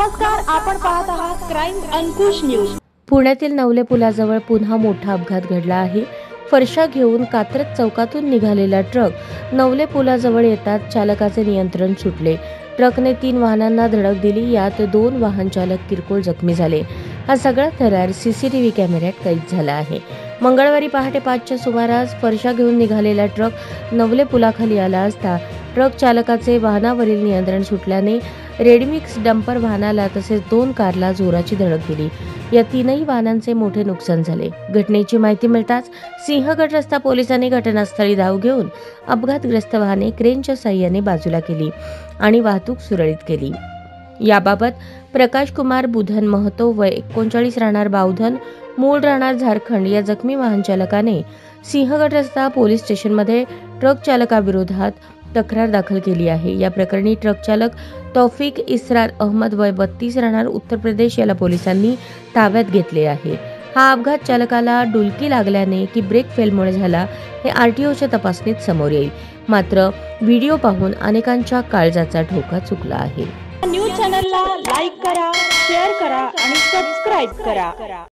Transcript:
नमस्कार, आपण पाहत आहात क्राईम अंकुश न्यूज। पुण्यातील नवले पुलाजवळ पुन्हा मोठा अपघात घडला आहे। फरशा घेऊन कात्रज चौकातून निघालेला ट्रक नवले पुलाजवळ येताच चालकाचे नियंत्रण सुटले। ट्रकने 3 वाहनांना धडक दिली, यात 2 वाहन चालक किरकोळ जखमी झाले। हा सगळा थरार सीसीटीव्ही कॅमेऱ्यात कैद झाला आहे। मंगळवारी पहाटे 5च्या सुमारास फरशा घेऊन निघालेला ट्रक नवले पुलाखाली आला असता ट्रक चालकाचे वाहनावरील नियंत्रण सुटल्याने रेडमिक्स डंपर वाहनाला तसेच 2 कारला जोराची धडक दिली। या 3ही वाहनांचे मोठे नुकसान झाले। घटनेची माहिती मिळताच सिंहगड रस्ता पोलिसांनी घटनास्थळी धाव घेऊन अपघातग्रस्त वाहने क्रेनच्या साहाय्याने बाजूला केली आणि वाहतूक सुरळीत केली। याबाबत प्रकाश कुमार बुधन महतो वय 39 राहणार बावधन, मूळ राहणार झारखंड या जखमी वाहन चालकाने सिंहगड रस्ता पोलीस स्टेशनमध्ये ट्रक चालकाविरोधात तक्रार दाखल केली आहे। या प्रकरणी ट्रक चालक तौफिक इसरार अहमद वय 32 राहणार उत्तर प्रदेश याला पोलिसांनी ताब्यात घेतले आहे। हा अपघात चालकाला डुलकी लागल्याने की ब्रेक फेलमुळे झाला हे आरटीओच्या तपासणीत समोर येईल। मात्र व्हिडिओ पाहून अनेकांच्या काळजाचा ठोका चुकला आहे। न्यूज चॅनलला लाईक करा, शेअर करा आणि सबस्क्राईब करा।